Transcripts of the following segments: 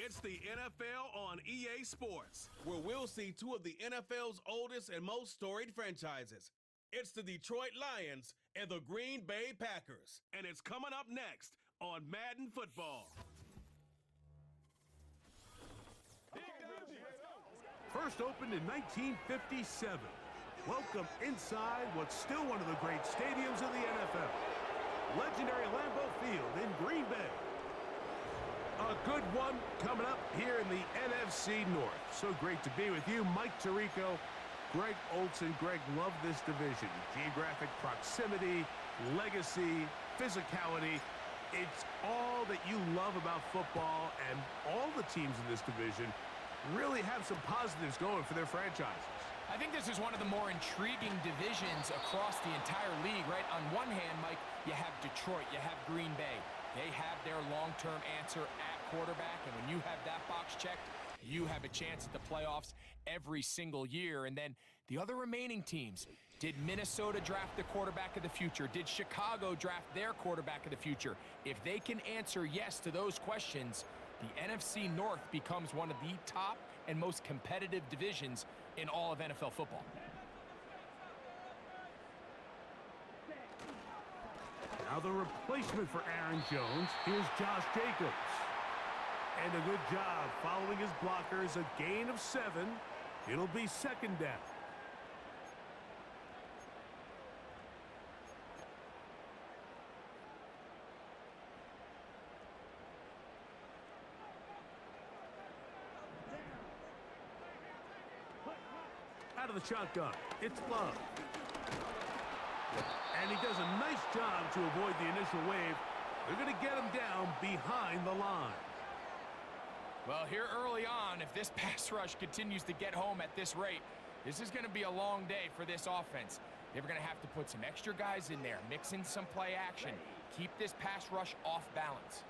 It's the NFL on EA Sports, where we'll see two of the NFL's oldest and most storied franchises. It's the Detroit Lions and the Green Bay Packers. And it's coming up next on Madden Football. First opened in 1957. Welcome inside what's still one of the great stadiums in the NFL. Legendary Lambeau Field in Green Bay. A good one coming up here in the NFC North. So great to be with you, Mike Tirico, Greg Olson. Greg, love this division. Geographic proximity, legacy, physicality. It's all that you love about football, and all the teams in this division really have some positives going for their franchises. I think this is one of the more intriguing divisions across the entire league, right? On one hand, Mike, you have Detroit, you have Green Bay. They have their long-term answer at quarterback, and when you have that box checked, you have a chance at the playoffs every single year. And then the other remaining teams, did Minnesota draft the quarterback of the future? Did Chicago draft their quarterback of the future? If they can answer yes to those questions, the NFC North becomes one of the top and most competitive divisions in all of NFL football. Now the replacement for Aaron Jones, here's Josh Jacobs. And a good job following his blockers, a gain of 7. It'll be second down. Out of the shotgun, it's Love. And he does a nice job to avoid the initial wave. They're going to get him down behind the line. Well, here early on, if this pass rush continues to get home at this rate, this is going to be a long day for this offense. They're going to have to put some extra guys in there, mix in some play action, keep this pass rush off balance.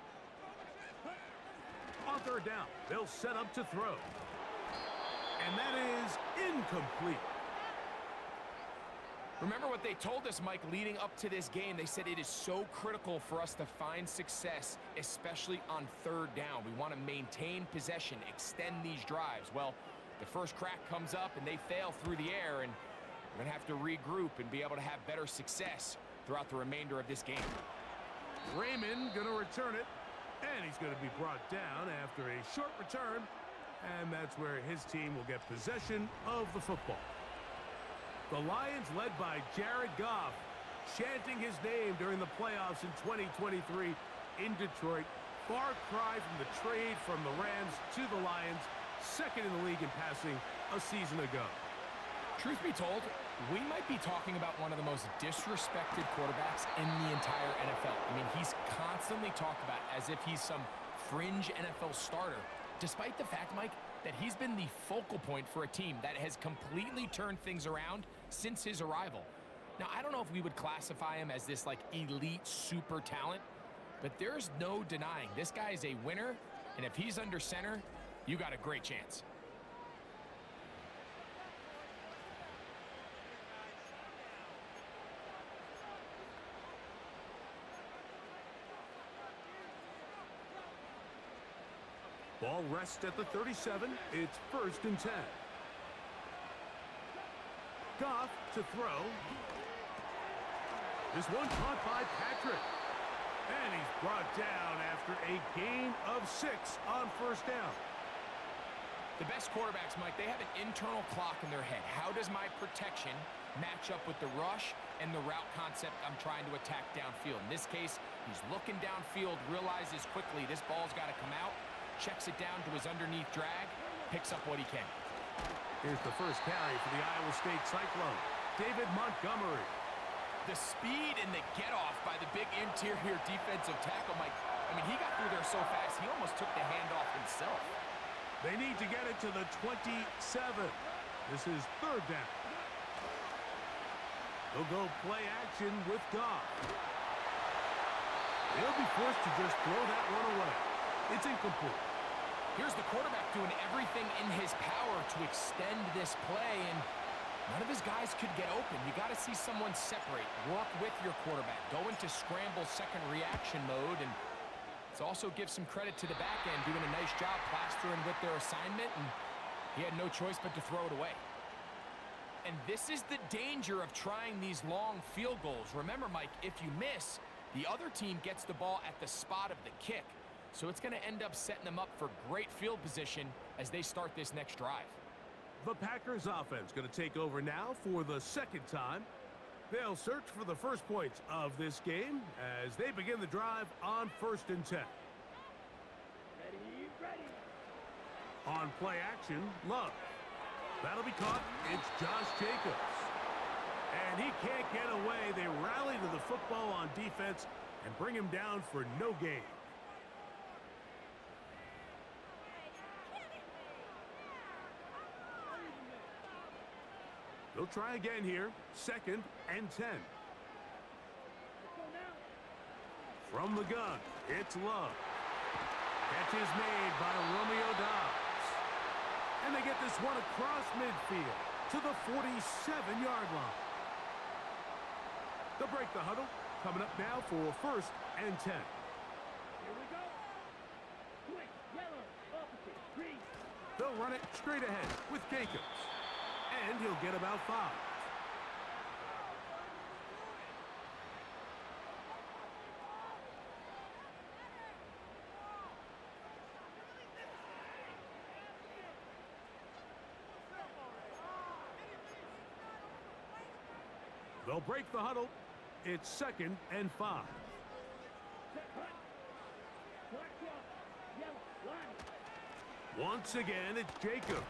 On third down, they'll set up to throw. And that is incomplete. Remember what they told us, Mike, leading up to this game. They said it is so critical for us to find success, especially on third down. We want to maintain possession, extend these drives. Well, the first crack comes up and they fail through the air, and we're going to have to regroup and be able to have better success throughout the remainder of this game. Raymond going to return it, and he's going to be brought down after a short return, and that's where his team will get possession of the football. The Lions, led by Jared Goff, chanting his name during the playoffs in 2023 in Detroit. Far cry from the trade from the Rams to the Lions, second in the league in passing a season ago. Truth be told, we might be talking about one of the most disrespected quarterbacks in the entire NFL. I mean, he's constantly talked about as if he's some fringe NFL starter, despite the fact, Mike, that he's been the focal point for a team that has completely turned things around since his arrival. Now, I don't know if we would classify him as this, like, elite super talent, but there's no denying this guy is a winner, and if he's under center, you got a great chance. Ball rests at the 37. It's first and 10. Goff to throw. This one caught by Patrick. And he's brought down after a gain of 6 on first down. The best quarterbacks, Mike, they have an internal clock in their head. How does my protection match up with the rush and the route concept I'm trying to attack downfield? In this case, he's looking downfield, realizes quickly this ball's got to come out, checks it down to his underneath drag, picks up what he can. Here's the first carry for the Iowa State Cyclone, David Montgomery. The speed and the get-off by the big interior defensive tackle, Mike. I mean, he got through there so fast, he almost took the handoff himself. They need to get it to the 27. This is third down. They'll go play action with Goff. They'll be forced to just throw that one away. It's incomplete. Here's the quarterback doing everything in his power to extend this play, and none of his guys could get open. You got to see someone separate, work with your quarterback, go into scramble second reaction mode, and Let's also give some credit to the back end, doing a nice job plastering with their assignment, and he had no choice but to throw it away. And this is the danger of trying these long field goals. Remember, Mike, if you miss, the other team gets the ball at the spot of the kick. So it's going to end up setting them up for great field position as they start this next drive. The Packers offense going to take over now for the second time. They'll search for the first points of this game as they begin the drive on 1st and 10. On play action, Love. That'll be caught. It's Josh Jacobs. And he can't get away. They rally to the football on defense and bring him down for no gain. They'll try again here. 2nd and 10. From the gun, it's Love. Catch is made by Romeo Dobbs. And they get this one across midfield to the 47-yard line. They'll break the huddle. Coming up now for 1st and 10. Here we go. Quick, yellow, opposite, green. They'll run it straight ahead with Jacobs. And he'll get about 5. They'll break the huddle. It's 2nd and 5. Black clock, yellow, line. Once again, it's Jacobs.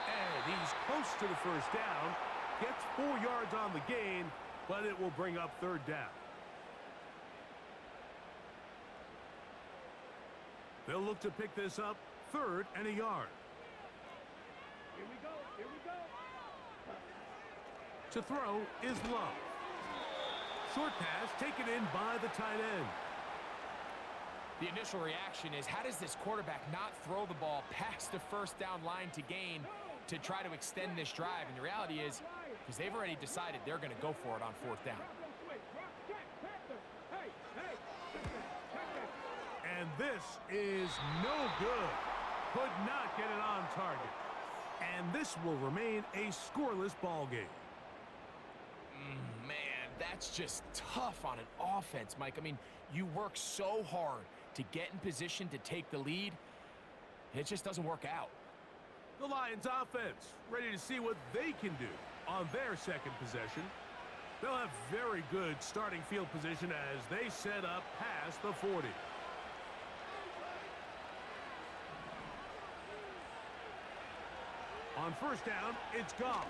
And he's close to the first down. Gets 4 yards on the gain, but it will bring up 3rd down. They'll look to pick this up 3rd and a yard. Here we go, here we go. To throw is Love. Short pass taken in by the tight end. The initial reaction is, how does this quarterback not throw the ball past the first down line to gain to try to extend this drive? And the reality is, because they've already decided they're going to go for it on 4th down. And this is no good. Could not get it on target. And this will remain a scoreless ball game. Man, that's just tough on an offense, Mike. I mean, you work so hard to get in position to take the lead. It just doesn't work out. The Lions offense ready to see what they can do on their 2nd possession. They'll have very good starting field position as they set up past the 40. On 1st down, it's Goff.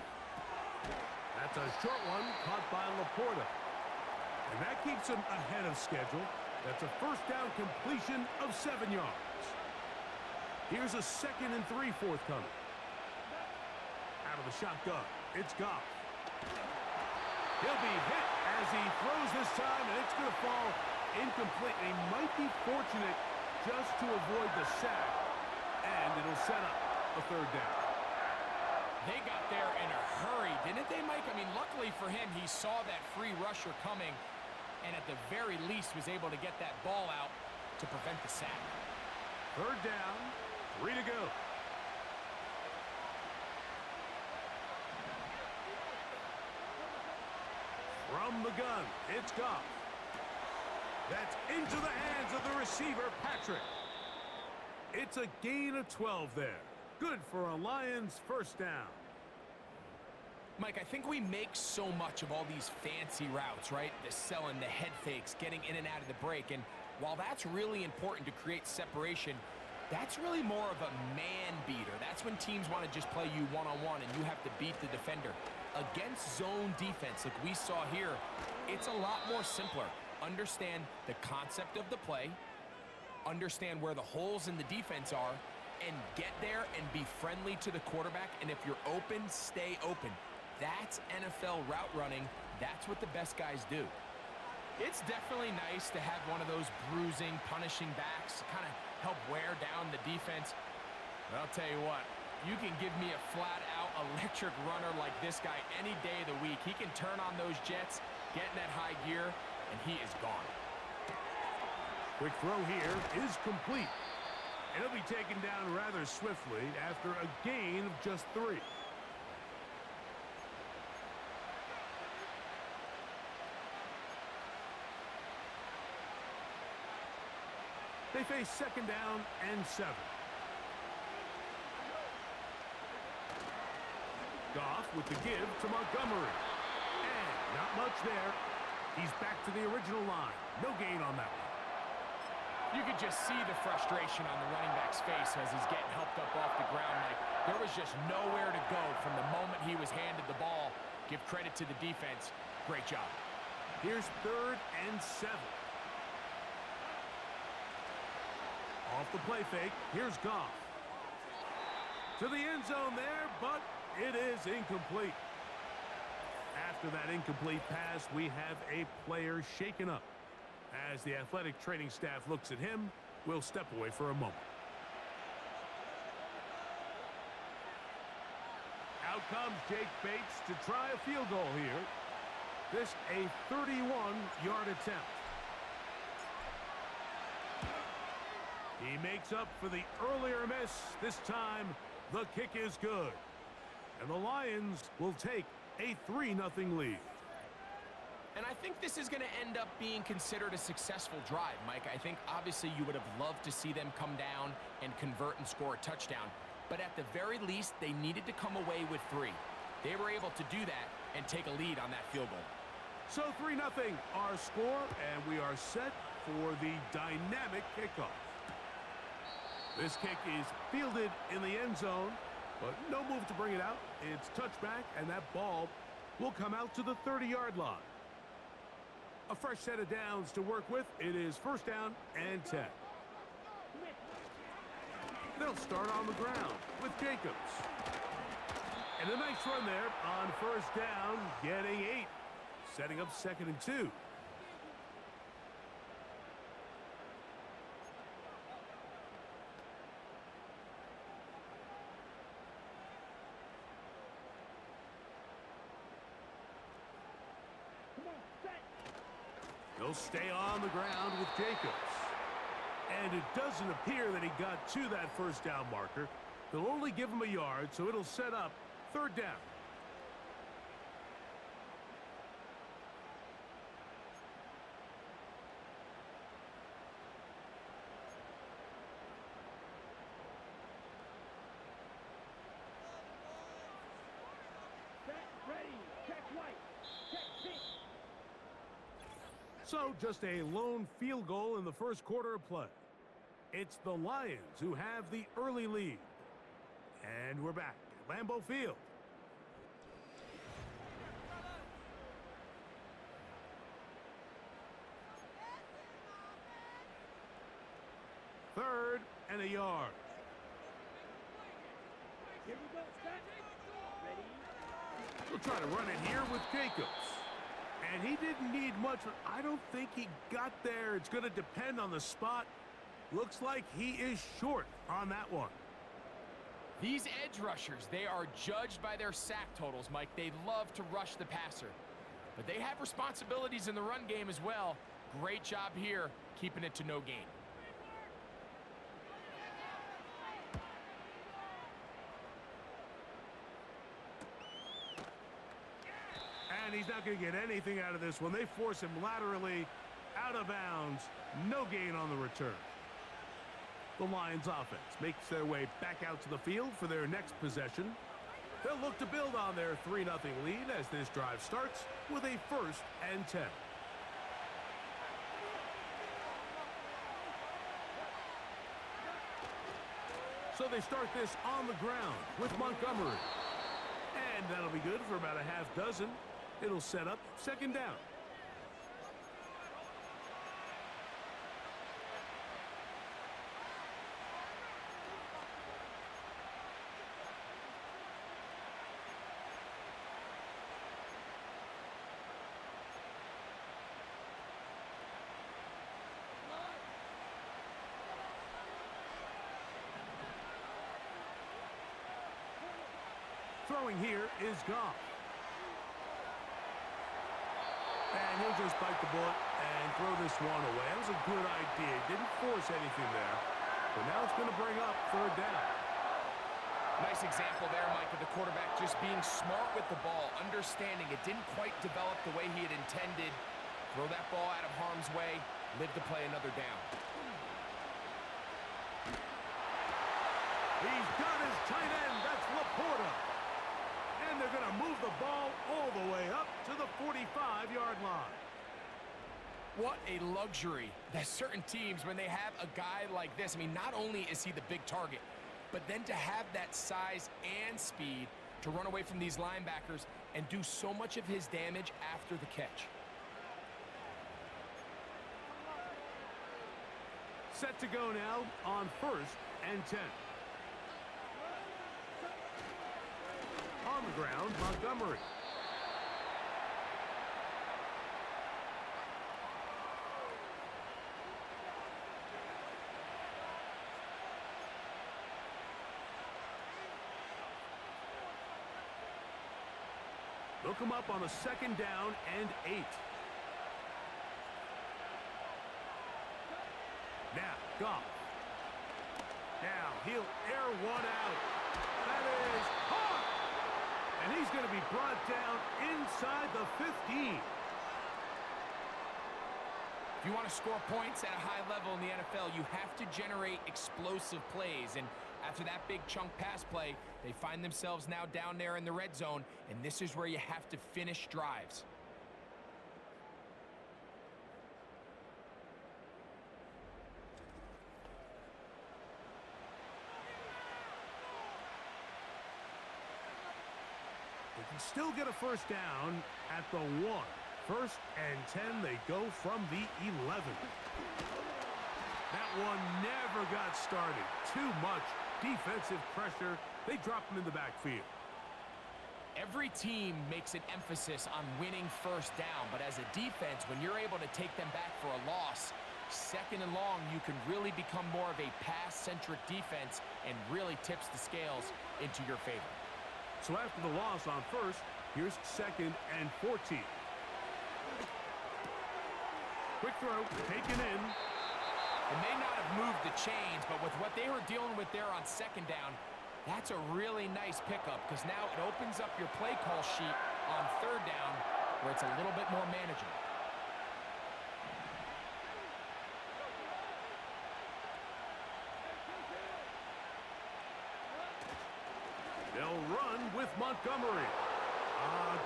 That's a short one caught by Laporta. And that keeps him ahead of schedule. That's a 1st down completion of 7 yards. Here's a 2nd and 3 forthcoming. Out of the shotgun, it's Goff. He'll be hit as he throws this time, and it's going to fall incomplete. And he might be fortunate just to avoid the sack, and it'll set up a 3rd down. They got there in a hurry, didn't they, Mike? I mean, luckily for him, he saw that free rusher coming, and at the very least was able to get that ball out to prevent the sack. 3rd down, 3 to go. From the gun, it's Goff. That's into the hands of the receiver, Patrick. It's a gain of 12 there. Good for a Lions 1st down. Mike, I think we make so much of all these fancy routes, right? The selling, the head fakes, getting in and out of the break. And while that's really important to create separation, that's really more of a man beater. That's when teams want to just play you one-on-one and you have to beat the defender. Against zone defense, like we saw here, it's a lot more simpler. Understand the concept of the play, understand where the holes in the defense are, and get there and be friendly to the quarterback. And if you're open, stay open. That's NFL route running. That's what the best guys do. It's definitely nice to have one of those bruising, punishing backs kind of help wear down the defense. But I'll tell you what, you can give me a flat-out electric runner like this guy any day of the week. He can turn on those jets, get in that high gear, and he is gone. Quick throw here is complete. And he'll be taken down rather swiftly after a gain of just 3. They face second down and 7. Goff with the give to Montgomery. And not much there. He's back to the original line. No gain on that one. You could just see the frustration on the running back's face as he's getting helped up off the ground. Like, there was just nowhere to go from the moment he was handed the ball. Give credit to the defense. Great job. Here's 3rd and 7. Off the play fake, here's Goff. To the end zone there, but it is incomplete. After that incomplete pass, we have a player shaken up. As the athletic training staff looks at him, we'll step away for a moment. Out comes Jake Bates to try a field goal here. This a 31-yard attempt. He makes up for the earlier miss. This time, the kick is good. And the Lions will take a 3-0 lead. And I think this is going to end up being considered a successful drive, Mike. I think obviously you would have loved to see them come down and convert and score a touchdown. But at the very least, they needed to come away with 3. They were able to do that and take a lead on that field goal. So 3-0 our score, and we are set for the dynamic kickoff. This kick is fielded in the end zone, but no move to bring it out. It's touchback, and that ball will come out to the 30-yard line. A fresh set of downs to work with. It is 1st down and 10. They'll start on the ground with Jacobs. And a nice run there on 1st down, getting 8. Setting up 2nd and 2. He'll stay on the ground with Jacobs. And it doesn't appear that he got to that 1st down marker. They'll only give him a yard, so it'll set up 3rd down. So just a lone field goal in the 1st quarter of play. It's the Lions who have the early lead. And we're back at Lambeau Field. Third and a yard. Here we go, set. Ready? We'll try to run it here with Jacobs. And he didn't need much, but I don't think he got there. It's going to depend on the spot. Looks like he is short on that one. These edge rushers, they are judged by their sack totals, Mike. They love to rush the passer. But they have responsibilities in the run game as well. Great job here, keeping it to no gain. And he's not going to get anything out of this one. They force him laterally out of bounds. No gain on the return. The Lions offense makes their way back out to the field for their next possession. They'll look to build on their 3-0 lead as this drive starts with a 1st and 10. So they start this on the ground with Montgomery. And that'll be good for about a half dozen. It'll set up 2nd down. Throwing here is Goff. And he'll just bite the bullet and throw this one away. That was a good idea. Didn't force anything there. But now it's going to bring up third down. Nice example there, Mike, of the quarterback just being smart with the ball, understanding it didn't quite develop the way he had intended. Throw that ball out of harm's way, live to play another down. He's got his tight end. That's Laporta. And they're going to move the ball all the way up to the 45-yard line. What a luxury that certain teams, when they have a guy like this, I mean, not only is he the big target, but then to have that size and speed to run away from these linebackers and do so much of his damage after the catch. Set to go now on 1st and 10. On the ground, Montgomery. They'll come up on a 2nd down and 8. Now, Goff. Now, he'll air one out. That is caught! And he's going to be brought down inside the 15. If you want to score points at a high level in the NFL, you have to generate explosive plays. And after that big chunk pass play, they find themselves now down there in the red zone, and this is where you have to finish drives. They can still get a 1st down at the 1. 1st and 10, they go from the 11. That one never got started. Too much defensive pressure. They drop him in the backfield. Every team makes an emphasis on winning 1st down, but as a defense, when you're able to take them back for a loss, 2nd and long, you can really become more of a pass-centric defense and really tips the scales into your favor. So after the loss on 1st, here's 2nd and 14. Quick throw, taken in. It may not have moved the chains, but with what they were dealing with there on 2nd down, that's a really nice pickup because now it opens up your play call sheet on 3rd down where it's a little bit more manageable. They'll run with Montgomery.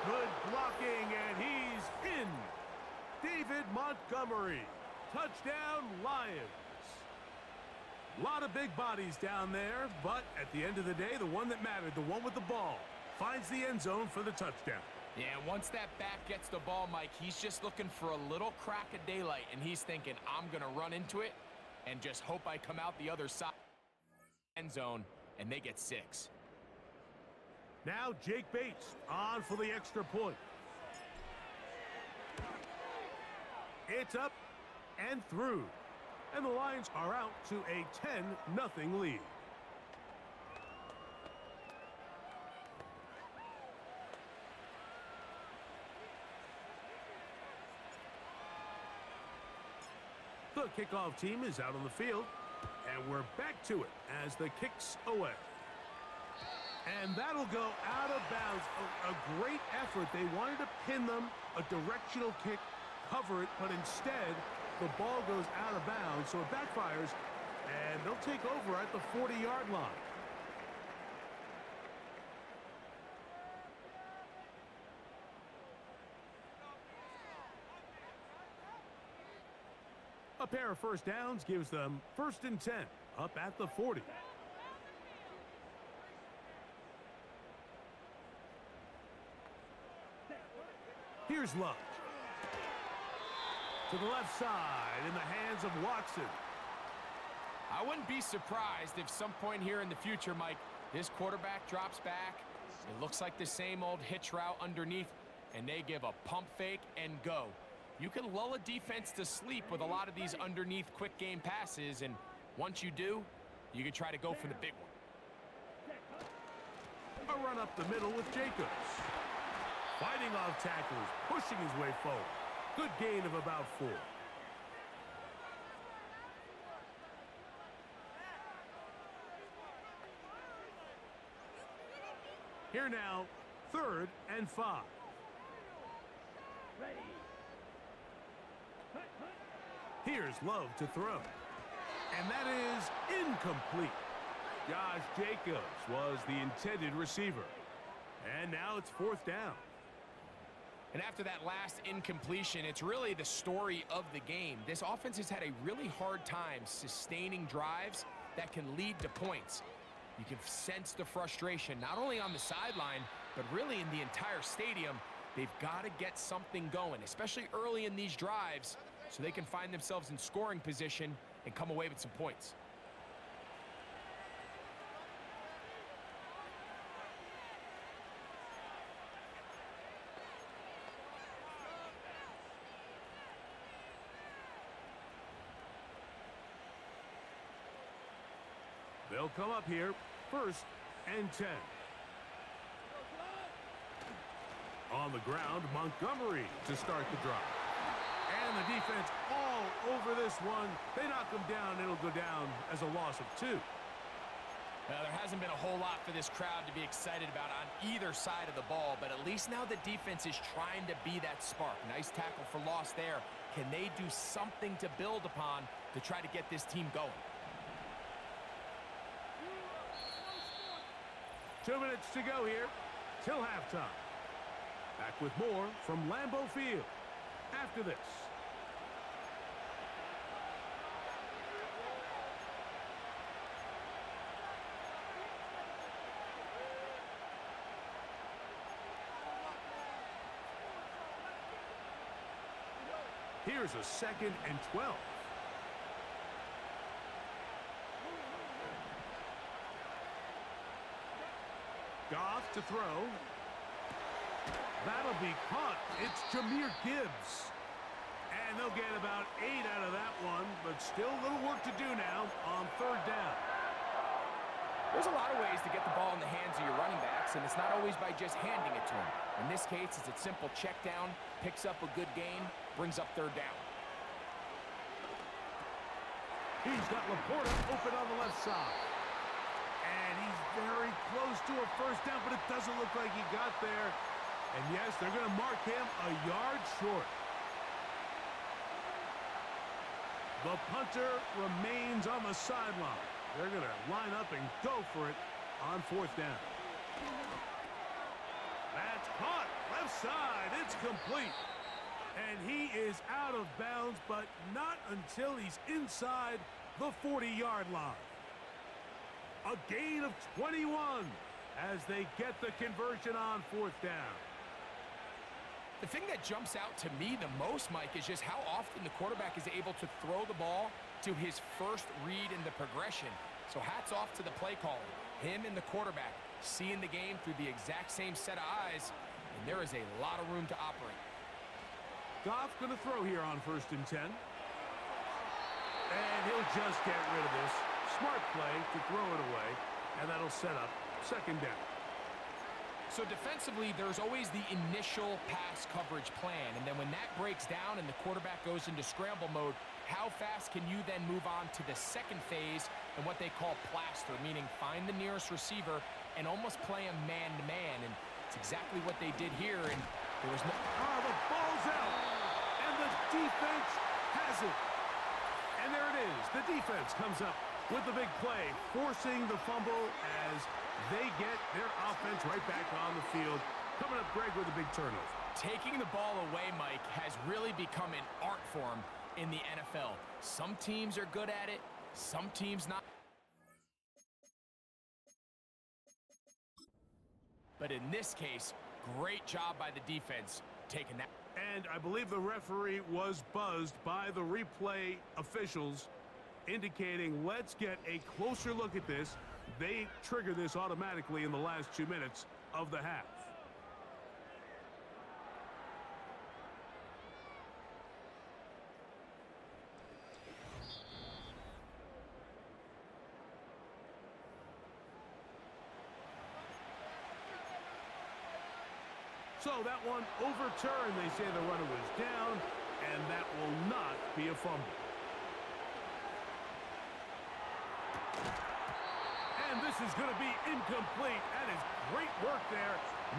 Good blocking, and he's in. David Montgomery. Touchdown, Lions. A lot of big bodies down there, but at the end of the day, the one that mattered, the one with the ball, finds the end zone for the touchdown. Yeah, once that back gets the ball, Mike, he's just looking for a little crack of daylight, and he's thinking, I'm going to run into it and just hope I come out the other side end zone, and they get 6. Now Jake Bates on for the extra point. It's up and through. And the Lions are out to a 10-0 lead. The kickoff team is out on the field, and we're back to it as the kick's away. And that'll go out of bounds. A great effort. They wanted to pin them, a directional kick, cover it, but instead the ball goes out of bounds, so it backfires, and they'll take over at the 40-yard line. A pair of 1st downs gives them 1st and 10 up at the 40. Here's Love. To the left side in the hands of Watson. I wouldn't be surprised if some point here in the future, Mike, this quarterback drops back. It looks like the same old hitch route underneath, and they give a pump fake and go. You can lull a defense to sleep with a lot of these underneath quick game passes, and once you do, you can try to go for the big one. A run up the middle with Jacobs. Fighting off tacklers, pushing his way forward. Good gain of about 4. Here now, 3rd and 5. Ready. Hut, hut. Here's Love to throw. And that is incomplete. Josh Jacobs was the intended receiver. And now it's 4th down. And after that last incompletion, it's really the story of the game. This offense has had a really hard time sustaining drives that can lead to points. You can sense the frustration, not only on the sideline, but really in the entire stadium. They've got to get something going, especially early in these drives, so they can find themselves in scoring position and come away with some points. They'll come up here, 1st and 10. On the ground, Montgomery to start the drive. And the defense all over this one. They knock him down. It'll go down as a loss of 2. Now, there hasn't been a whole lot for this crowd to be excited about on either side of the ball, but at least now the defense is trying to be that spark. Nice tackle for loss there. Can they do something to build upon to try to get this team going? 2 minutes to go here till halftime. Back with more from Lambeau Field after this. Here's a 2nd and 12. Goff to throw. That'll be caught. It's Jahmyr Gibbs. And they'll get about 8 out of that one, but still a little work to do now on 3rd down. There's a lot of ways to get the ball in the hands of your running backs, and it's not always by just handing it to them. In this case, it's a simple check down, picks up a good gain, brings up 3rd down. He's got Laporta open on the left side. And he's very close to a 1st down, but it doesn't look like he got there. And yes, they're going to mark him a yard short. The punter remains on the sideline. They're going to line up and go for it on 4th down. That's caught. Left side. It's complete. And he is out of bounds, but not until he's inside the 40-yard line. A gain of 21 as they get the conversion on 4th down. The thing that jumps out to me the most, Mike, is just how often the quarterback is able to throw the ball to his first read in the progression. So hats off to the play caller. Him and the quarterback seeing the game through the exact same set of eyes, and there is a lot of room to operate. Goff going to throw here on 1st and 10. And he'll just get rid of this. Smart play to throw it away, and that'll set up 2nd down. So defensively, there's always the initial pass coverage plan, and then when that breaks down and the quarterback goes into scramble mode, how fast can you then move on to the 2nd phase and what they call plaster, meaning find the nearest receiver and almost play him man-to-man, and it's exactly what they did here, and there was no... Oh, the ball's out, and the defense has it. And there it is. The defense comes up with the big play, forcing the fumble as they get their offense right back on the field. Coming up, Greg, with a big turnover. Taking the ball away, Mike, has really become an art form in the NFL. Some teams are good at it, some teams not. But in this case, great job by the defense taking that. And I believe the referee was buzzed by the replay officials, indicating let's get a closer look at this. They trigger this automatically in the last 2 minutes of the half. So that one overturned. They say the runner was down. and that will not be a fumble. And this is going to be incomplete. That is great work there,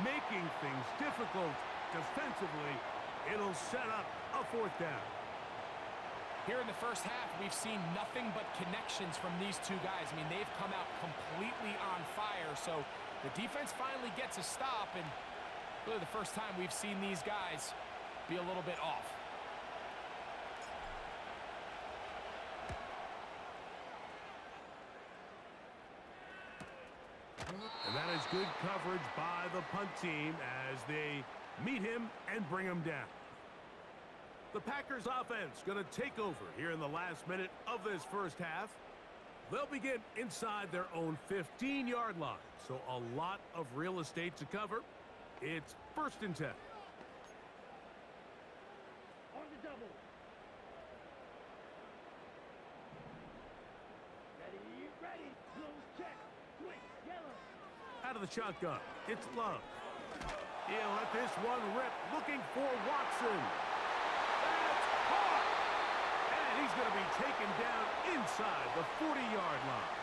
making things difficult defensively. It'll set up a fourth down. Here in the first half, we've seen nothing but connections from these two guys. I mean, they've come out completely on fire, so the defense finally gets a stop, and really the first time we've seen these guys be a little bit off. And that is good coverage by the punt team as they meet him and bring him down. The Packers offense going to take over here in the last minute of this first half. They'll begin inside their own 15-yard line, so a lot of real estate to cover. It's 1st and 10. On the double. Ready. Close check. Quick. Yellow. Out of the shotgun, it's Love. He'll let this one rip, looking for Watson. That's caught! And he's going to be taken down inside the 40-yard line.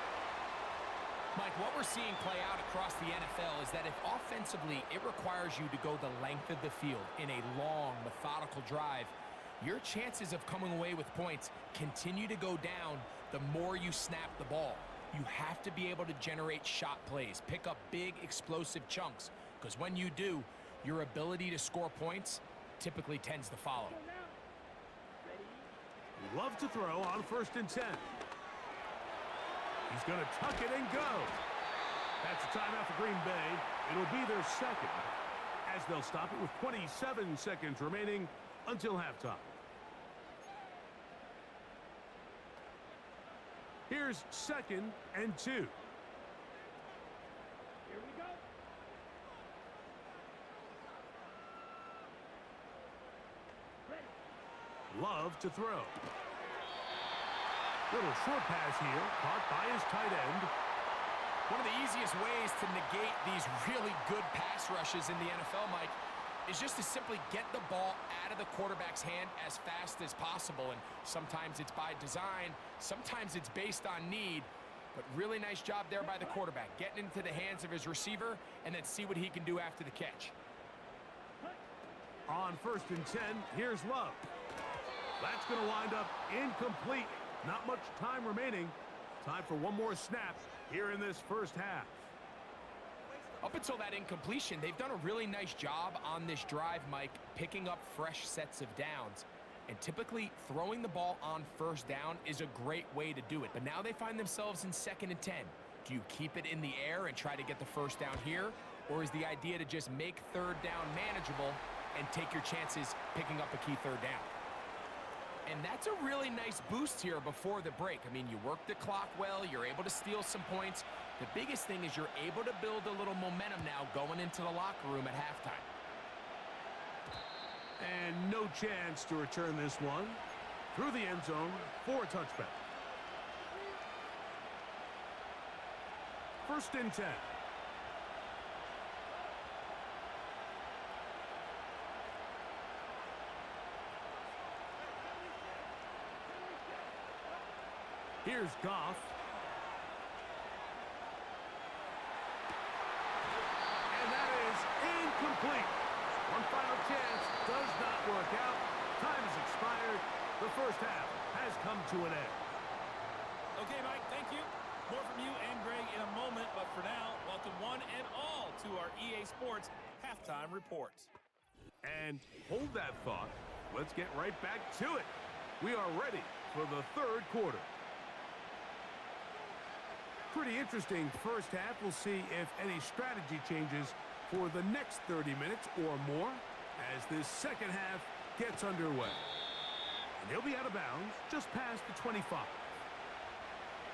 Mike, what we're seeing play out across the NFL is that if offensively it requires you to go the length of the field in a long, methodical drive, your chances of coming away with points continue to go down the more you snap the ball. You have to be able to generate shot plays, pick up big, explosive chunks, because when you do, your ability to score points typically tends to follow. Love to throw on 1st and 10. He's going to tuck it and go. That's a timeout for Green Bay. It'll be their second, as they'll stop it with 27 seconds remaining until halftime. Here's 2nd and 2. Here we go. Ready. Love to throw. Little short pass here, caught by his tight end. One of the easiest ways to negate these really good pass rushes in the NFL, Mike, is just to simply get the ball out of the quarterback's hand as fast as possible. And sometimes it's by design, sometimes it's based on need. But really nice job there by the quarterback, getting into the hands of his receiver and then see what he can do after the catch. On 1st and 10, here's Love. That's going to wind up incomplete. Not much time remaining. Time for one more snap here in this first half. Up until that incompletion, they've done a really nice job on this drive, Mike, picking up fresh sets of downs. And typically, throwing the ball on 1st down is a great way to do it. But now they find themselves in 2nd and 10. Do you keep it in the air and try to get the 1st down here? Or is the idea to just make 3rd down manageable and take your chances picking up a key 3rd down? And that's a really nice boost here before the break. I mean, you work the clock well, you're able to steal some points. The biggest thing is you're able to build a little momentum now going into the locker room at halftime. And no chance to return this one through the end zone for a touchback. 1st and 10. Here's Goff. And that is incomplete. One final chance does not work out. Time has expired. The first half has come to an end. Okay, Mike, thank you. More from you and Greg in a moment, but for now, welcome one and all to our EA Sports Halftime Report. And hold that thought. Let's get right back to it. We are ready for the 3rd quarter. Pretty interesting first half. We'll see if any strategy changes for the next 30 minutes or more as this second half gets underway. And he'll be out of bounds just past the 25.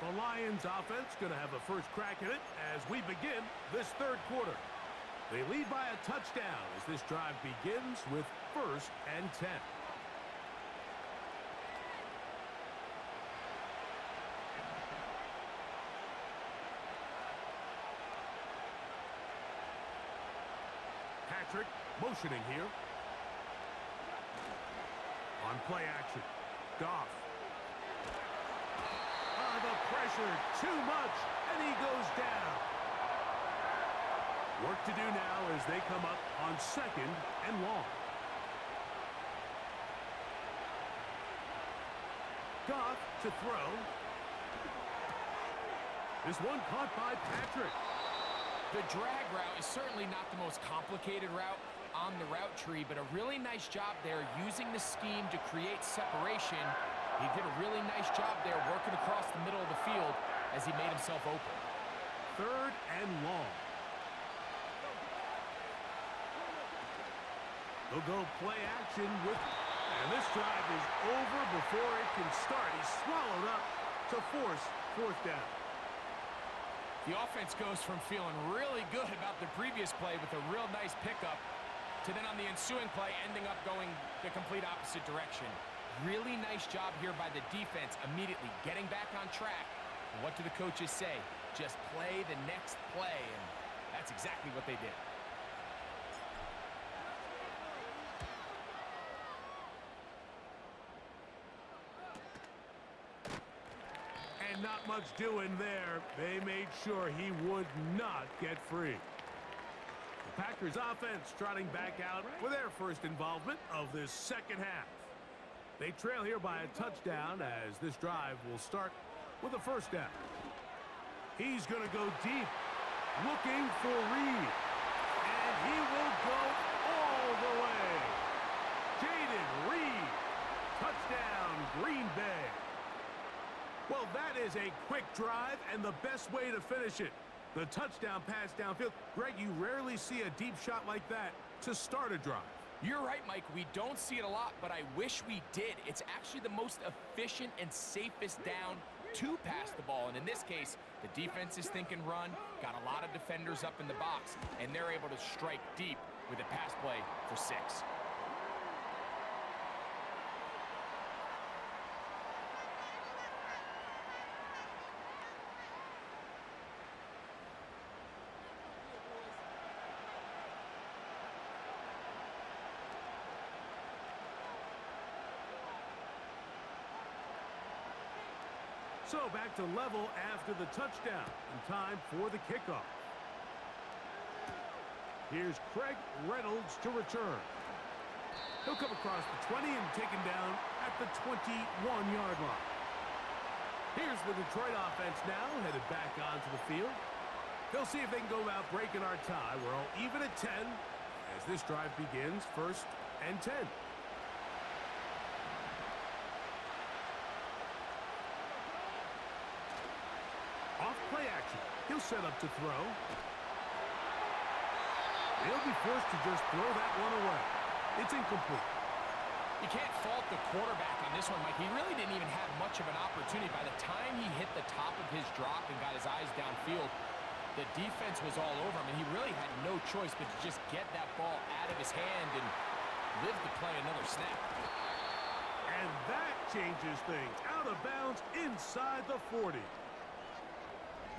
The Lions offense going to have a first crack at it as we begin this 3rd quarter. They lead by a touchdown as this drive begins with 1st and 10. Patrick motioning here. On on play action. Goff. The pressure, too much, and he goes down. Work to do now as they come up on 2nd and long. Goff to throw. This one caught by Patrick. The drag route is certainly not the most complicated route on the route tree, but a really nice job there using the scheme to create separation. He did a really nice job there working across the middle of the field as he made himself open. 3rd and long. They'll go play action with, and this drive is over before it can start. He's swallowed up to force 4th down. The offense goes from feeling really good about the previous play with a real nice pickup to then on the ensuing play ending up going the complete opposite direction. Really nice job here by the defense immediately getting back on track. And what do the coaches say? Just play the next play, and that's exactly what they did. And not much doing there. They made sure he would not get free. The Packers offense trotting back out for their first involvement of this 2nd half. They trail here by a touchdown as this drive will start with a 1st down. He's going to go deep, looking for Reed. And he will go all the way. Jaden Reed, touchdown, Green Bay. Well, that is a quick drive and the best way to finish it. The touchdown pass downfield. Greg, you rarely see a deep shot like that to start a drive. You're right, Mike. We don't see it a lot, but I wish we did. It's actually the most efficient and safest down to pass the ball. And in this case, the defense is thinking run, got a lot of defenders up in the box, and they're able to strike deep with a pass play for 6. So back to level after the touchdown, and time for the kickoff. Here's Craig Reynolds to return. He'll come across the 20 and taken down at the 21-yard line. Here's the Detroit offense now, headed back onto the field. They'll see if they can go about breaking our tie. We're all even at 10 as this drive begins, 1st and 10. Off play action. He'll set up to throw. They'll be forced to just throw that one away. It's incomplete. You can't fault the quarterback on this one, Mike. He really didn't even have much of an opportunity. By the time he hit the top of his drop and got his eyes downfield, the defense was all over him, and he really had no choice but to just get that ball out of his hand and live to play another snap. And that changes things. Out of bounds inside the 40.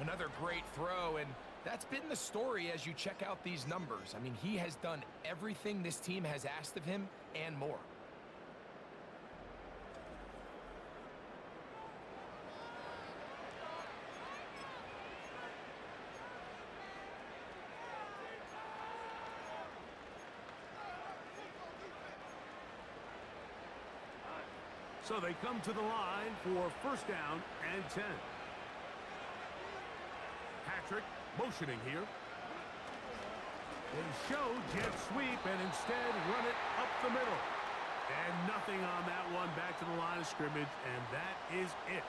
Another great throw, and that's been the story as you check out these numbers. I mean, he has done everything this team has asked of him and more. So they come to the line for 1st down and 10. Patrick motioning here. They show jet sweep and instead run it up the middle. And nothing on that one, back to the line of scrimmage, and that is it.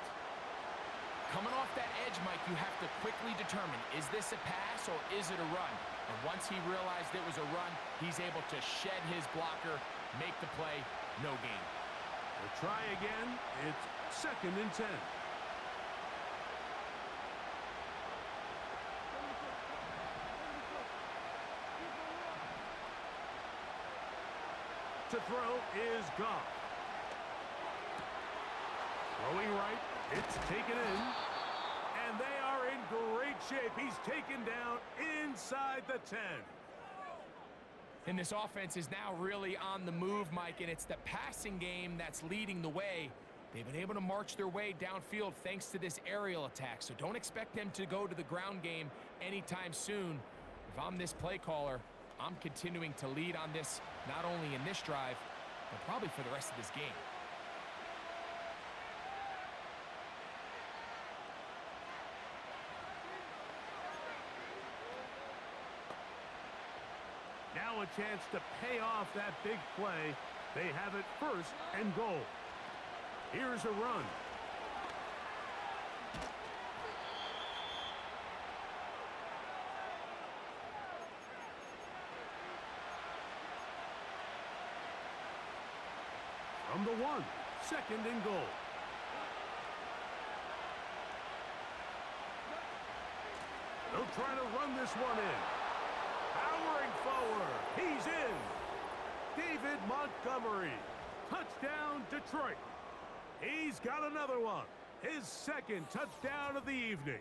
Coming off that edge, Mike, you have to quickly determine, is this a pass or is it a run? And once he realized it was a run, he's able to shed his blocker, make the play, no gain. We'll try again. It's 2nd and 10. To throw is Goff. Throwing right, it's taken in. And they are in great shape. He's taken down inside the 10. And this offense is now really on the move, Mike, and it's the passing game that's leading the way. They've been able to march their way downfield thanks to this aerial attack, so don't expect them to go to the ground game anytime soon. If I'm this play caller, I'm continuing to lead on this, not only in this drive, but probably for the rest of this game. Now a chance to pay off that big play. They have it 1st and goal. Here's a run. From the 1, 2nd and goal. They'll try to run this one in. Powering forward. He's in. David Montgomery. Touchdown, Detroit. He's got another one. His 2nd touchdown of the evening.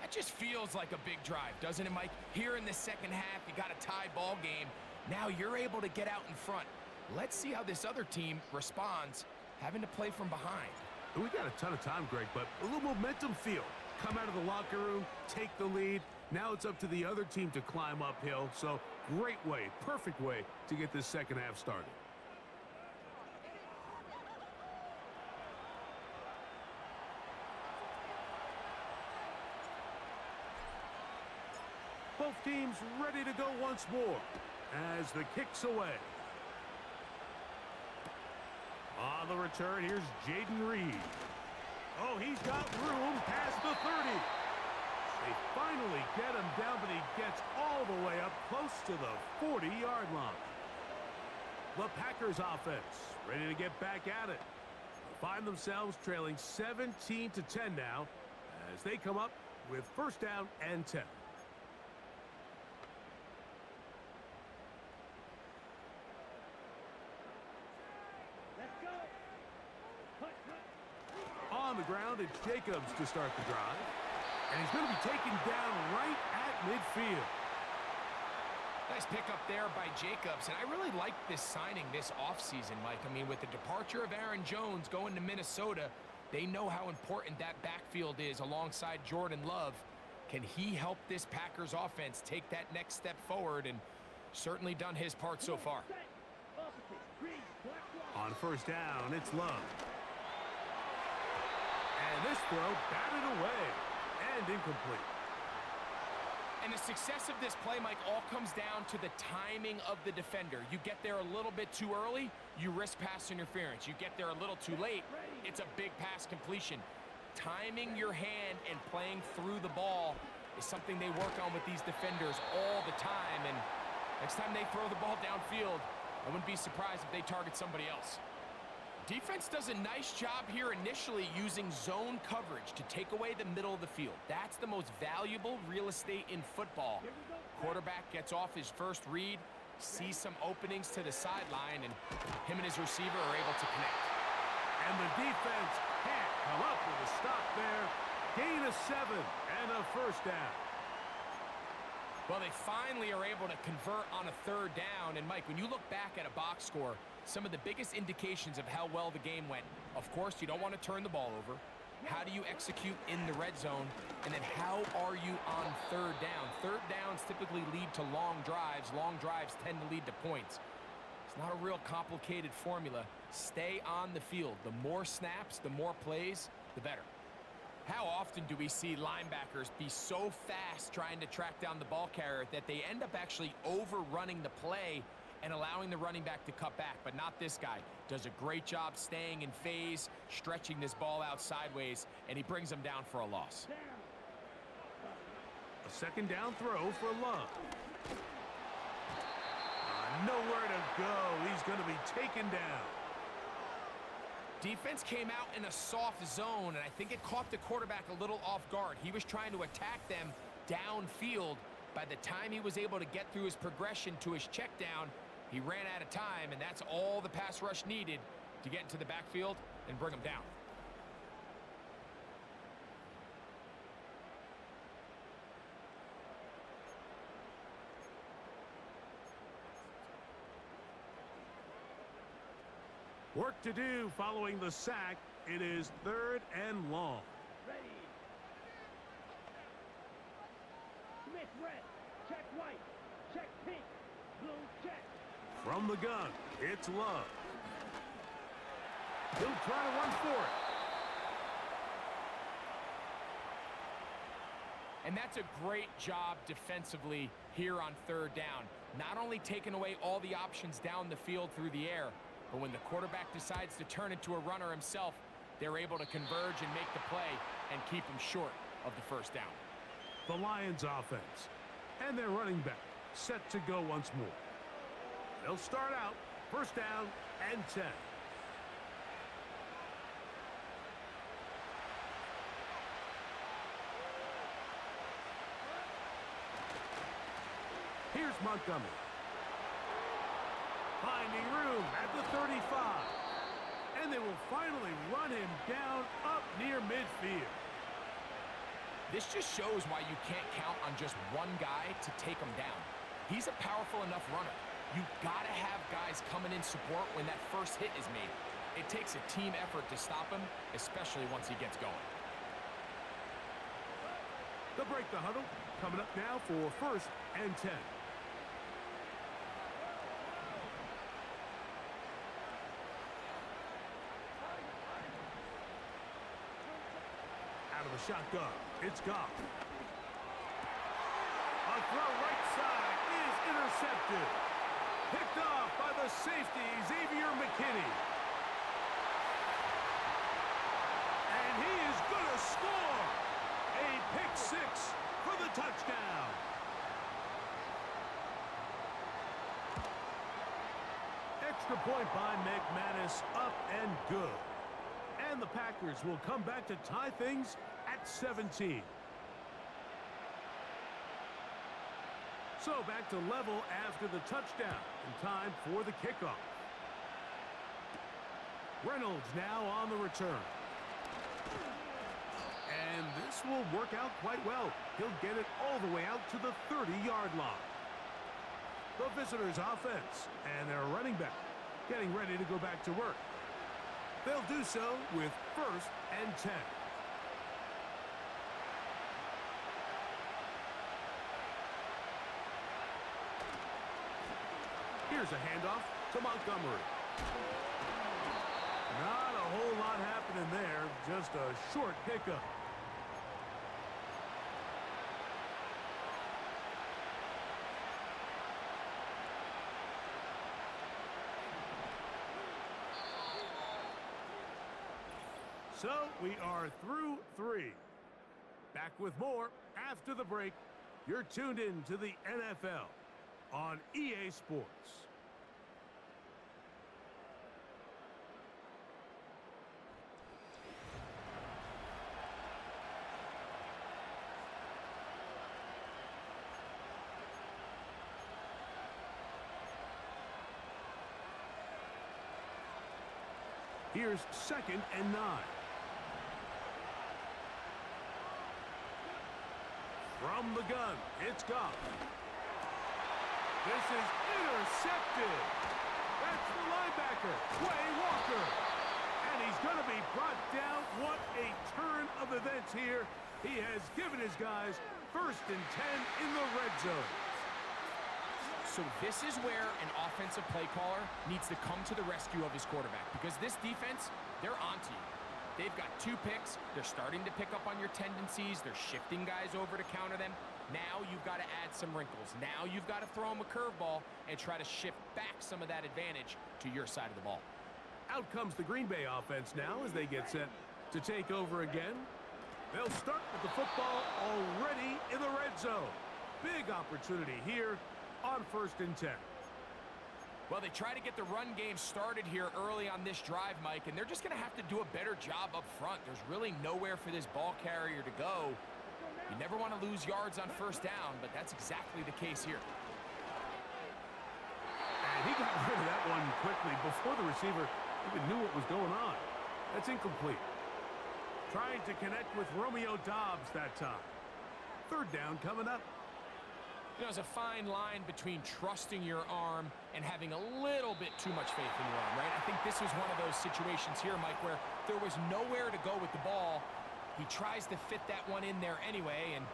That just feels like a big drive, doesn't it, Mike? Here in the second half, you got a tie ball game. Now you're able to get out in front. Let's see how this other team responds, having to play from behind. We got a ton of time, Greg, but a little momentum feel. Come out of the locker room, take the lead. Now it's up to the other team to climb uphill. So great way, perfect way to get this second half started. Both teams ready to go once more as the kick's away. On the return, here's Jaden Reed. Oh, he's got room past the 30. They finally get him down, but he gets all the way up close to the 40-yard line. The Packers offense ready to get back at it. They find themselves trailing 17-10 now as they come up with 1st down and 10. On the ground, it's Jacobs to start the drive. And he's going to be taken down right at midfield. Nice pickup there by Jacobs, and I really like this signing this offseason, Mike. I mean, with the departure of Aaron Jones going to Minnesota, they know how important that backfield is alongside Jordan Love. Can he help this Packers offense take that next step forward? And certainly done his part so far. On 1st down, it's Love. And this throw batted away and incomplete. And the success of this play, Mike, all comes down to the timing of the defender. You get there a little bit too early, you risk pass interference. You get there a little too late, it's a big pass completion. Timing your hand and playing through the ball is something they work on with these defenders all the time. And next time they throw the ball downfield, I wouldn't be surprised if they target somebody else. Defense does a nice job here initially using zone coverage to take away the middle of the field. That's the most valuable real estate in football. Quarterback gets off his first read, sees some openings to the sideline, and him and his receiver are able to connect. And the defense can't come up with a stop there. Gain of 7 and a 1st down. Well, they finally are able to convert on a 3rd down. And, Mike, when you look back at a box score, some of the biggest indications of how well the game went, of course, you don't want to turn the ball over. How do you execute in the red zone? And then how are you on 3rd down? 3rd downs typically lead to long drives. Long drives tend to lead to points. It's not a real complicated formula. Stay on the field. The more snaps, the more plays, the better. How often do we see linebackers be so fast trying to track down the ball carrier that they end up actually overrunning the play and allowing the running back to cut back? But not this guy. Does a great job staying in phase, stretching this ball out sideways, and he brings them down for a loss. A 2nd down throw for Love. Nowhere to go. He's going to be taken down. Defense came out in a soft zone, and I think it caught the quarterback a little off guard. He was trying to attack them downfield. By the time he was able to get through his progression to his check down, he ran out of time, and that's all the pass rush needed to get into the backfield and bring him down. Work to do following the sack. It is 3rd and long. Ready. Smith red. Check white. Check pink. Blue check. From the gun, it's Love. He'll try to run for it. And that's a great job defensively here on 3rd down. Not only taking away all the options down the field through the air, but when the quarterback decides to turn into a runner himself, they're able to converge and make the play and keep him short of the 1st down. The Lions offense and their running back set to go once more. They'll start out 1st down and 10. Here's Montgomery. Finding room at the 35. And they will finally run him down up near midfield. This just shows why you can't count on just one guy to take him down. He's a powerful enough runner. You gotta have guys coming in support when that first hit is made. It takes a team effort to stop him, especially once he gets going. They'll break the huddle. Coming up now for 1st and 10. Out of the shotgun, it's Goff. A throw right side is intercepted. Picked off by the safety, Xavier McKinney. And he is going to score. A pick 6 for the touchdown. Extra point by McManus, up and good. And the Packers will come back to tie things at 17. So back to level after the touchdown, and time for the kickoff. Reynolds now on the return. And this will work out quite well. He'll get it all the way out to the 30-yard line. The visitors' offense and their running back getting ready to go back to work. They'll do so with 1st and 10. Here's a handoff to Montgomery. Not a whole lot happening there, just a short pickup. So we are through 3. Back with more after the break. You're tuned in to the NFL on EA Sports. Here's 2nd and 9. From the gun, it's Goff. This is intercepted. That's the linebacker, Quay Walker. And he's going to be brought down. What a turn of events here. He has given his guys 1st and 10 in the red zone. So this is where an offensive play caller needs to come to the rescue of his quarterback, because this defense, they're onto you. They've got 2 picks. They're starting to pick up on your tendencies. They're shifting guys over to counter them. Now you've got to add some wrinkles. Now you've got to throw them a curveball and try to shift back some of that advantage to your side of the ball. Out comes the Green Bay offense now as they get set to take over again. They'll start with the football already in the red zone. Big opportunity here on 1st and 10. Well, they try to get the run game started here early on this drive, Mike, and they're just going to have to do a better job up front. There's really nowhere for this ball carrier to go. You never want to lose yards on 1st down, but that's exactly the case here. And he got rid of that one quickly before the receiver even knew what was going on. That's incomplete. Trying to connect with Romeo Doubs that time. 3rd down coming up. You know, there's a fine line between trusting your arm and having a little bit too much faith in your arm, right? I think this was one of those situations here, Mike, where there was nowhere to go with the ball. He tries to fit that one in there anyway, and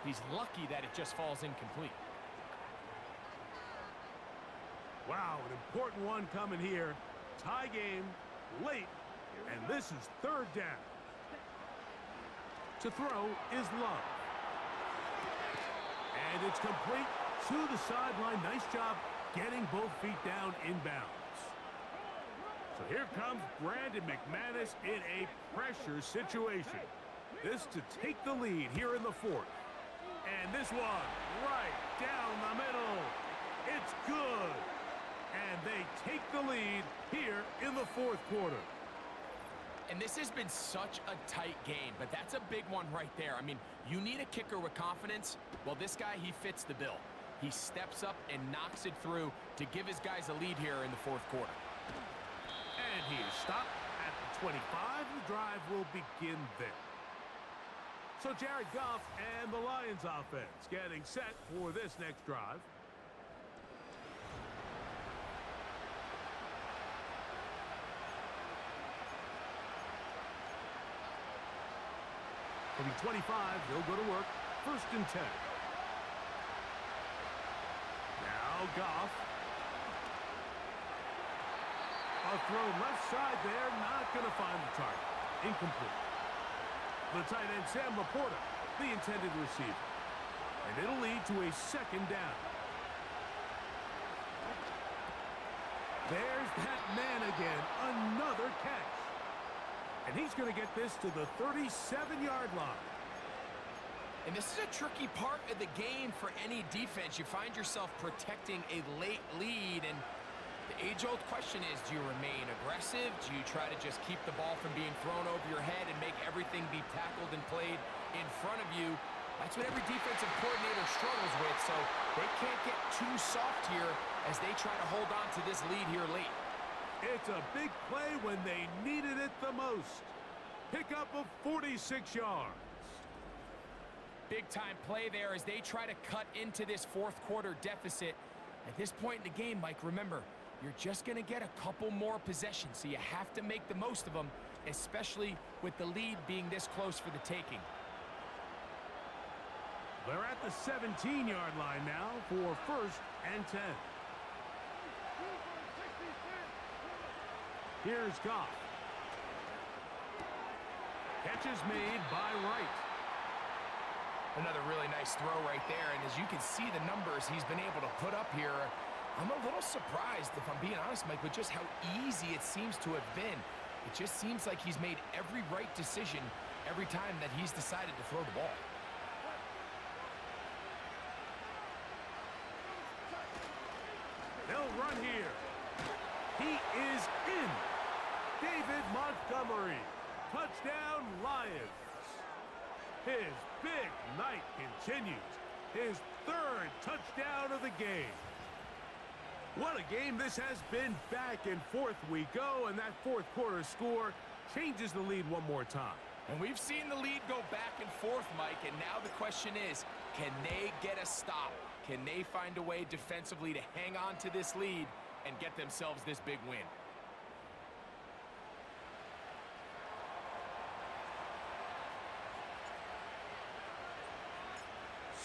he's lucky that it just falls incomplete. Wow, an important one coming here. Tie game, late, and this is third down. To throw is Love. And it's complete to the sideline. Nice job getting both feet down inbounds. So here comes Brandon McManus in a pressure situation. This to take the lead here in the fourth. And this one right down the middle. It's good. And they take the lead here in the fourth quarter. And this has been such a tight game, but that's a big one right there. I mean, you need a kicker with confidence. Well, this guy, he fits the bill. He steps up and knocks it through to give his guys a lead here in the fourth quarter. And he is stopped at the 25. The drive will begin there. So Jared Goff and the Lions offense getting set for this next drive. From the 25, they'll go to work. First and 10. Now Goff. A throw left side there, not going to find the target. Incomplete. The tight end, Sam Laporta, the intended receiver. And it'll lead to a second down. There's that man again. Another catch. And he's going to get this to the 37-yard line. And this is a tricky part of the game for any defense. You find yourself protecting a late lead, and the age-old question is, do you remain aggressive? Do you try to just keep the ball from being thrown over your head and make everything be tackled and played in front of you? That's what every defensive coordinator struggles with, so they can't get too soft here as they try to hold on to this lead here late. It's a big play when they needed it the most. Pickup of 46 yards. Big-time play there as they try to cut into this fourth quarter deficit. At this point in the game, Mike, remember, you're just going to get a couple more possessions, so you have to make the most of them, especially with the lead being this close for the taking. They're at the 17-yard line now for first and 10. Here's Goff. Catch is made by Wright. Another really nice throw right there, and as you can see the numbers he's been able to put up here, I'm a little surprised, if I'm being honest, Mike, with just how easy it seems to have been. It just seems like he's made every right decision every time that he's decided to throw the ball. They'll run here. He is in. David Montgomery. Touchdown, Lions. His big night continues. His third touchdown of the game. What a game this has been. Back and forth we go, and that fourth quarter score changes the lead one more time. And we've seen the lead go back and forth, Mike, and now the question is, can they get a stop? Can they find a way defensively to hang on to this lead and get themselves this big win?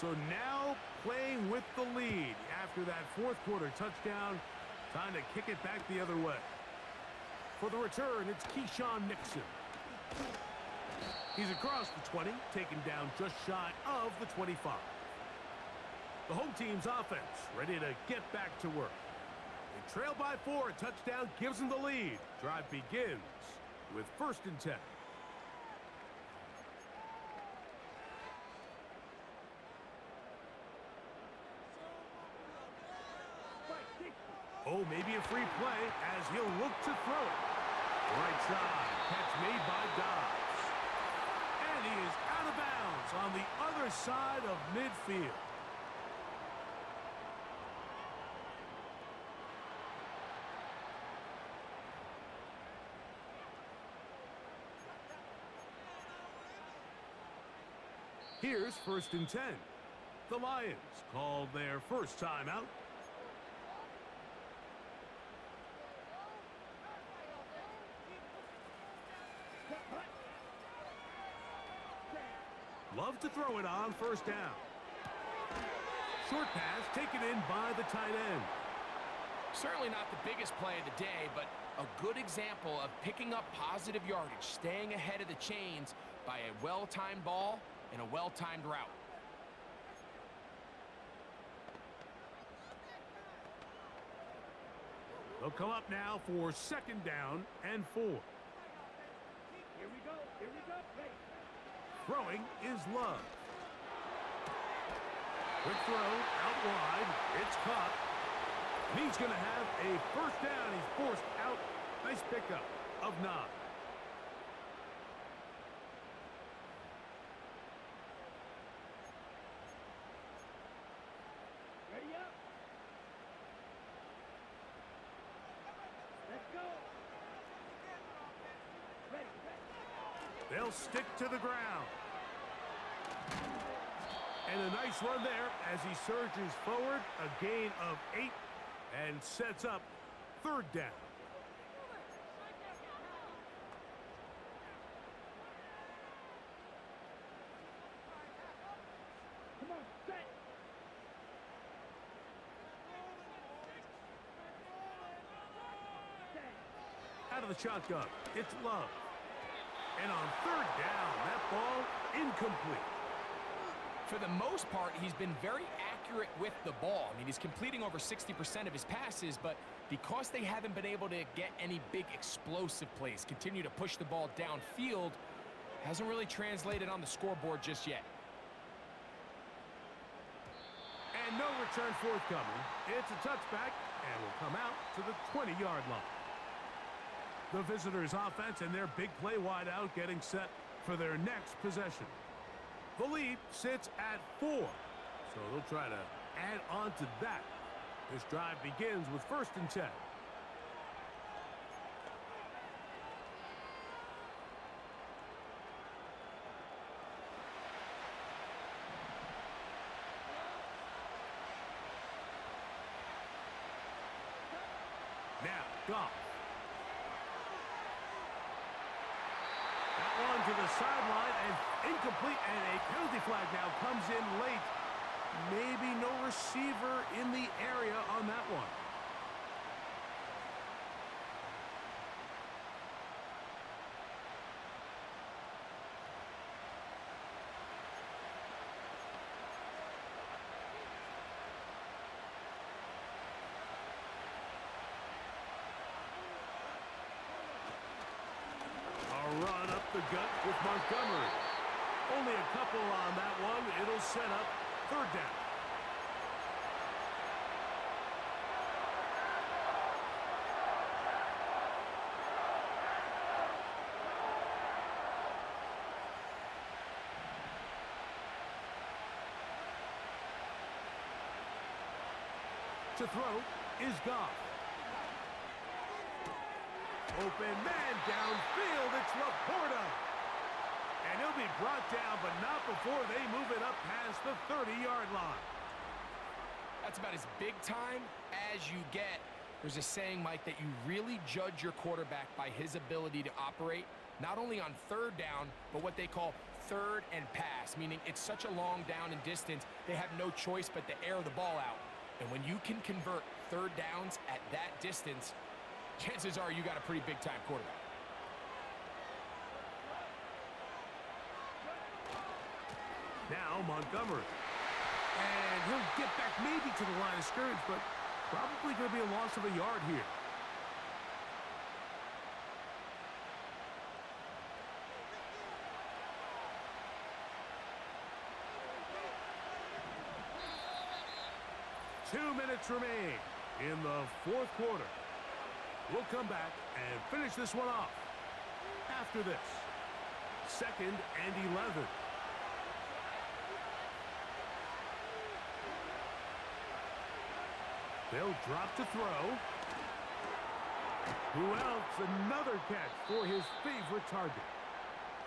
So now playing with the lead after that fourth quarter touchdown, time to kick it back the other way. For the return, it's Keyshawn Nixon. He's across the 20, taken down just shy of the 25. The home team's offense ready to get back to work. They trail by 4, a touchdown gives them the lead. Drive begins with first and 10. Oh, maybe a free play as he'll look to throw it. Right side, catch made by Dobbs. And he is out of bounds on the other side of midfield. Here's first and 10. The Lions called their first timeout. Love to throw it on first down. Short pass taken in by the tight end. Certainly not the biggest play of the day, but a good example of picking up positive yardage, staying ahead of the chains by a well-timed ball and a well-timed route. They'll come up now for second down and 4. Here we go. Here we go. Hey. Throwing is Love. Quick throw out wide. It's caught. He's going to have a first down. He's forced out. Nice pickup of 9. Ready up. Let's go. Ready. They'll stick to the ground. And a nice run there as he surges forward. A gain of 8 and sets up third down. Come on, set. Set. Out of the shotgun, it's Love. And on third down, that ball incomplete. For the most part, he's been very accurate with the ball. I mean, he's completing over 60% of his passes, but because they haven't been able to get any big explosive plays, continue to push the ball downfield, hasn't really translated on the scoreboard just yet. And no return forthcoming. It's a touchback and will come out to the 20-yard line. The visitors' offense and their big play wideout getting set for their next possession. The lead sits at 4, so they'll try to add on to that. This drive begins with 1st and 10. Now, Goff. That one to the sideline and incomplete, and a penalty flag now comes in late. Maybe no receiver in the area on that one. Run up the gut with Montgomery. Only a couple on that one. It'll set up third down. To throw is Goff. Open man downfield, it's Laporta. And he'll be brought down, but not before they move it up past the 30-yard line. That's about as big time as you get. There's a saying, Mike, that you really judge your quarterback by his ability to operate, not only on third down, but what they call third and pass, meaning it's such a long down and distance, they have no choice but to air the ball out. And when you can convert third downs at that distance, chances are you got a pretty big-time quarterback. Now Montgomery. And he'll get back maybe to the line of scrimmage, but probably going to be a loss of a yard here. Two minutes remain in the fourth quarter. We'll come back and finish this one off after this. 2nd and 11. They'll drop to throw. Who else? Another catch for his favorite target.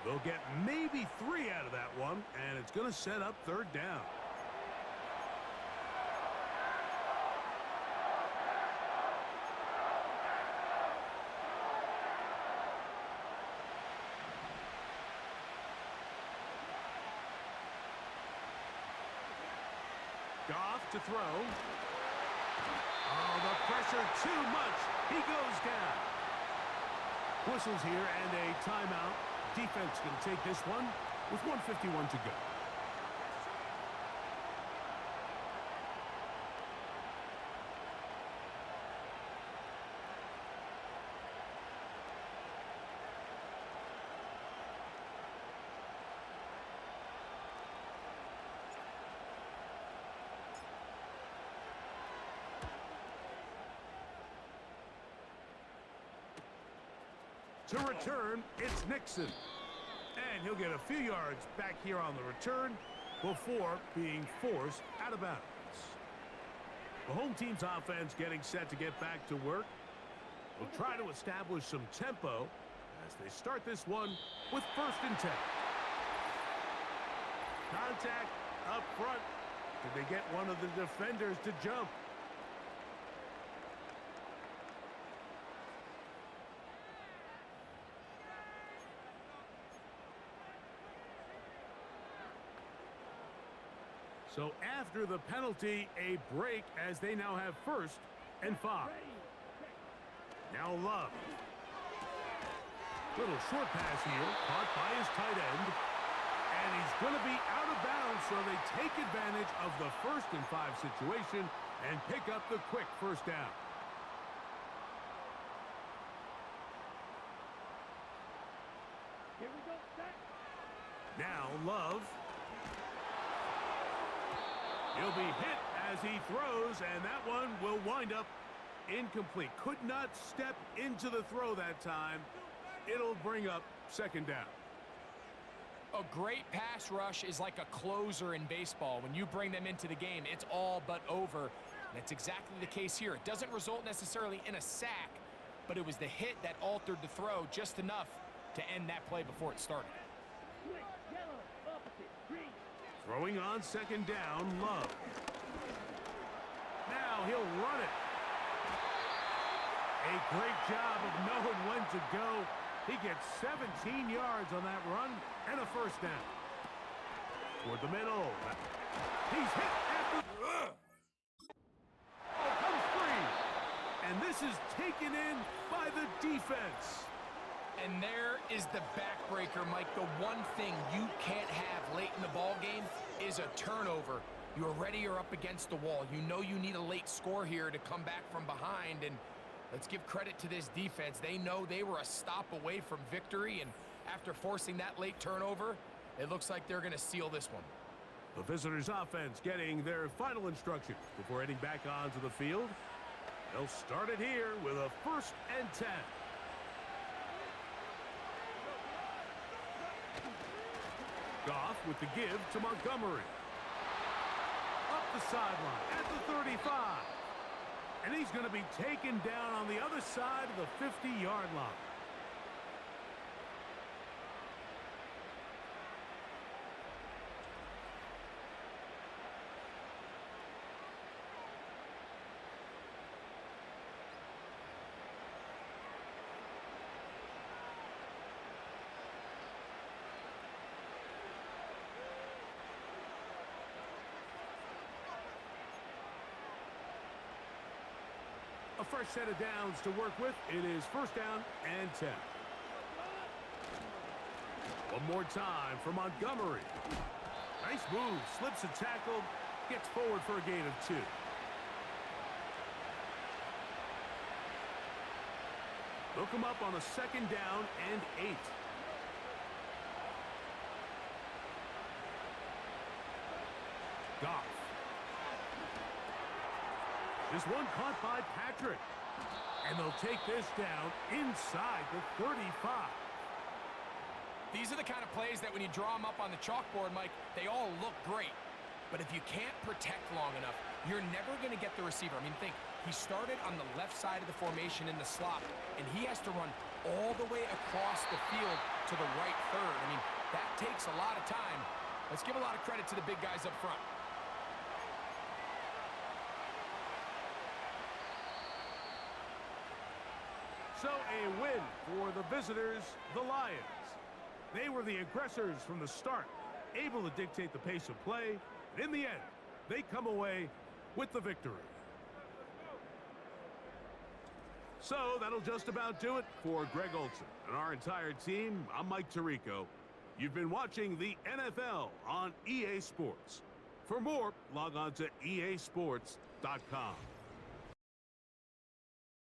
They'll get maybe 3 out of that one, and it's going to set up third down. to throw. Oh, the pressure too much. He goes down. Whistles here and a timeout. Defense going to take this one with 1:51 to go. To return, it's Nixon. And he'll get a few yards back here on the return before being forced out of bounds. The home team's offense getting set to get back to work. They'll try to establish some tempo as they start this one with 1st and 10. Contact up front. Did they get one of the defenders to jump? So after the penalty, a break as they now have 1st and 5. Now Love. Little short pass here, caught by his tight end. And he's going to be out of bounds, so they take advantage of the 1st and 5 situation and pick up the quick 1st down. Here we go, set. Now Love. He'll be hit as he throws, and that one will wind up incomplete. Could not step into the throw that time. It'll bring up 2nd down. A great pass rush is like a closer in baseball. When you bring them into the game, it's all but over. That's exactly the case here. It doesn't result necessarily in a sack, but it was the hit that altered the throw just enough to end that play before it started. Switch, yellow, opposite, green. Throwing on 2nd down, Love. Now he'll run it. A great job of knowing when to go. He gets 17 yards on that run and a 1st down. Toward the middle. He's hit at the... Oh, comes free. And this is taken in by the defense. And there is the backbreaker, Mike. The one thing you can't have late in the ball game is a turnover. You already are up against the wall. You know you need a late score here to come back from behind. And let's give credit to this defense. They know they were a stop away from victory. And after forcing that late turnover, it looks like they're going to seal this one. The visitors' offense getting their final instructions before heading back onto the field. They'll start it here with a 1st and 10. Goff with the give to Montgomery. Up the sideline at the 35. And he's going to be taken down on the other side of the 50-yard line. A fresh set of downs to work with. It is 1st down and 10. One more time for Montgomery. Nice move. Slips a tackle. Gets forward for a gain of 2. They'll come up on a 2nd down and 8. Goff. This one caught by Patrick. And they'll take this down inside the 35. These are the kind of plays that when you draw them up on the chalkboard, Mike, they all look great. But if you can't protect long enough, you're never going to get the receiver. I mean, think, he started on the left side of the formation in the slot, and he has to run all the way across the field to the right third. I mean, that takes a lot of time. Let's give a lot of credit to the big guys up front. So a win for the visitors, the Lions. They were the aggressors from the start, able to dictate the pace of play. And in the end, they come away with the victory. So that'll just about do it for Greg Olson and our entire team. I'm Mike Tirico. You've been watching the NFL on EA Sports. For more, log on to easports.com.